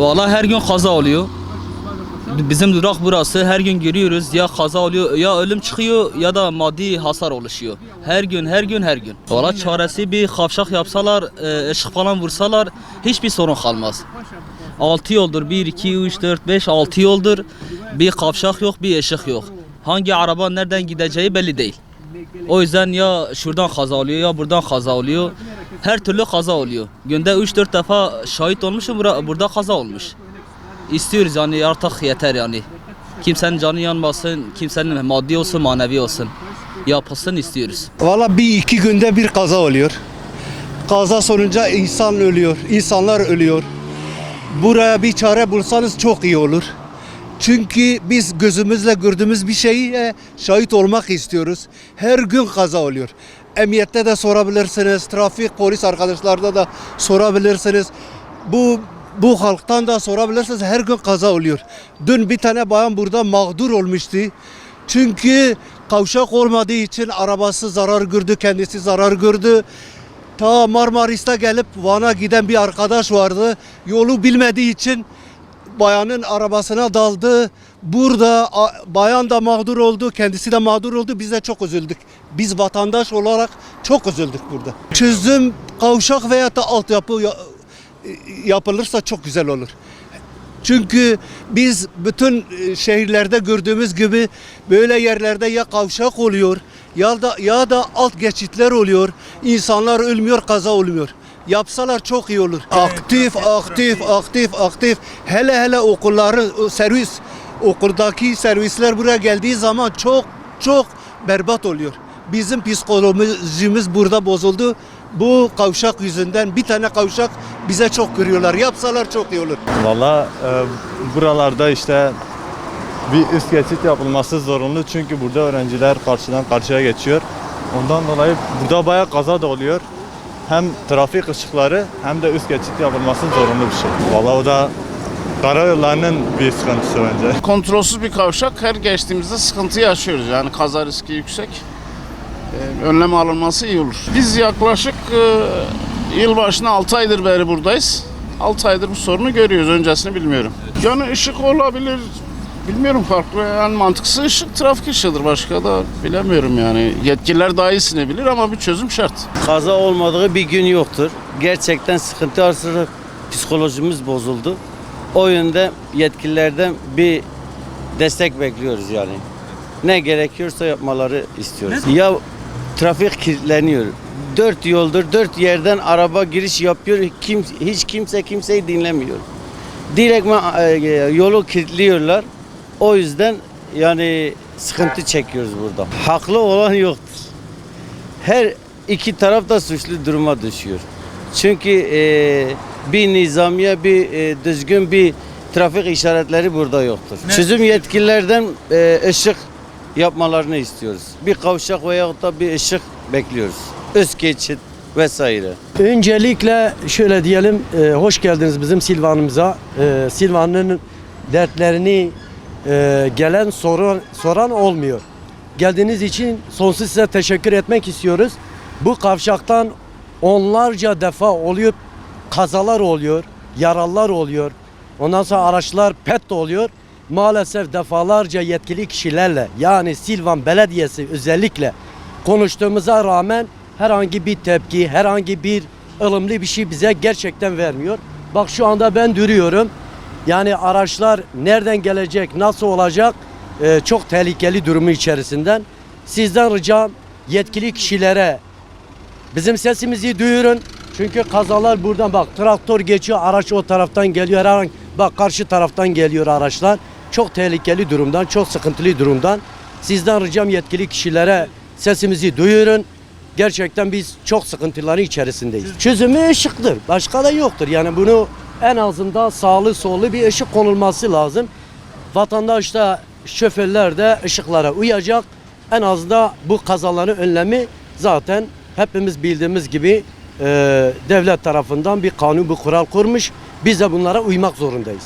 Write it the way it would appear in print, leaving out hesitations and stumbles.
Vallahi her gün kaza oluyor. Bizim durak burası, her gün görüyoruz ya kaza oluyor ya ölüm çıkıyor ya da maddi hasar oluşuyor. Her gün her gün her gün. Valla çaresi bir kavşak yapsalar, ışık falan vursalar hiçbir sorun kalmaz. 6 yoldur, 1, 2, 3, 4, 5, 6 yoldur. Bir kavşak yok, bir ışık yok. Hangi araba nereden gideceği belli değil. O yüzden ya şuradan kaza oluyor ya buradan kaza oluyor. Her türlü kaza oluyor. Günde 3-4 defa şahit olmuşum, burada kaza olmuş. İstiyoruz yani artık yeter yani. Kimsenin canı yanmasın, kimsenin maddi olsun manevi olsun. Yapılsın istiyoruz. Valla bir iki günde bir kaza oluyor. Kaza sonucu insan ölüyor, insanlar ölüyor. Buraya bir çare bulsanız çok iyi olur. Çünkü biz gözümüzle gördüğümüz bir şeye şahit olmak istiyoruz. Her gün kaza oluyor. Emniyette de sorabilirsiniz, trafik polis arkadaşlarda da sorabilirsiniz. Bu halktan da sorabilirsiniz. Her gün kaza oluyor. Dün bir tane bayan burada mağdur olmuştu. Çünkü kavşak olmadığı için arabası zarar gördü, kendisi zarar gördü. Ta Marmaris'te gelip Van'a giden bir arkadaş vardı. Yolu bilmediği için bayanın arabasına daldı. Burada bayan da mağdur oldu, kendisi de mağdur oldu. Biz de çok üzüldük. Biz vatandaş olarak çok üzüldük burada. Çözüm kavşak veya da altyapı yapılırsa çok güzel olur. Çünkü biz bütün şehirlerde gördüğümüz gibi böyle yerlerde ya kavşak oluyor ya da alt geçitler oluyor. İnsanlar ölmüyor, kaza olmuyor. Yapsalar çok iyi olur. Aktif. Hele okulların okuldaki servisler buraya geldiği zaman çok berbat oluyor. Bizim psikolojimiz burada bozuldu. Bu kavşak yüzünden bir tane kavşak bize çok görüyorlar. Yapsalar çok iyi olur. Valla buralarda işte bir üst geçit yapılması zorunlu. Çünkü burada öğrenciler karşıdan karşıya geçiyor. Ondan dolayı burada bayağı kaza da oluyor. Hem trafik ışıkları hem de üst geçit yapılması zorunlu bir şey. Valla o da karayollarının bir sıkıntısı bence. Kontrolsüz bir kavşak, her geçtiğimizde sıkıntı yaşıyoruz. Yani kaza riski yüksek. Önlem alınması iyi olur. Biz yaklaşık yılbaşına 6 aydır beri buradayız. 6 aydır bu sorunu görüyoruz. Öncesini bilmiyorum. Yani ışık olabilir. Bilmiyorum, farklı. Yani mantıksız ışık trafik ışığıdır. Başka da bilemiyorum yani. Yetkililer daha iyisini bilir ama bir çözüm şart. Kaza olmadığı bir gün yoktur. Gerçekten sıkıntı arttırarak psikolojimiz bozuldu. O yönde yetkililerden bir destek bekliyoruz yani. Ne gerekiyorsa yapmaları istiyoruz. Ya trafik kilitleniyor. 4 yoldur, 4 yerden araba giriş yapıyor. Hiç kimse kimseyi dinlemiyor. Direktman yolu kilitliyorlar. O yüzden yani sıkıntı çekiyoruz burada. Haklı olan yoktur. Her iki taraf da suçlu duruma düşüyor. Çünkü bir nizamiye, bir düzgün bir trafik işaretleri burada yoktur. Çözüm yetkililerden ışık yapmalarını istiyoruz. Bir kavşak veyahut da bir ışık bekliyoruz. Üst geçit vesaire. Öncelikle şöyle diyelim, hoş geldiniz bizim Silvan'ımıza. Silvan'ın dertlerini gelen soran olmuyor. Geldiğiniz için sonsuz size teşekkür etmek istiyoruz. Bu kavşaktan onlarca defa oluyor, kazalar oluyor, yaralılar oluyor. Ondan sonra araçlar pet oluyor. Maalesef defalarca yetkili kişilerle, yani Silvan Belediyesi özellikle konuştuğumuza rağmen herhangi bir tepki, herhangi bir ılımlı bir şey bize gerçekten vermiyor. Bak şu anda ben duruyorum. Yani araçlar nereden gelecek, nasıl olacak, çok tehlikeli durumu içerisinden. Sizden ricam yetkili kişilere bizim sesimizi duyurun. Çünkü kazalar buradan, bak traktör geçiyor, araç o taraftan geliyor. Bak karşı taraftan geliyor araçlar. Çok tehlikeli durumdan, çok sıkıntılı durumdan. Sizden ricam yetkili kişilere sesimizi duyurun. Gerçekten biz çok sıkıntıların içerisindeyiz. Çözümü ışıktır. Başka da yoktur. Yani bunu en azından sağlı sollu bir ışık konulması lazım. Vatandaş da, şoförler de ışıklara uyacak. En azından bu kazaların önlemi zaten hepimiz bildiğimiz gibi devlet tarafından bir kanun, bir kural kurmuş. Biz de bunlara uymak zorundayız.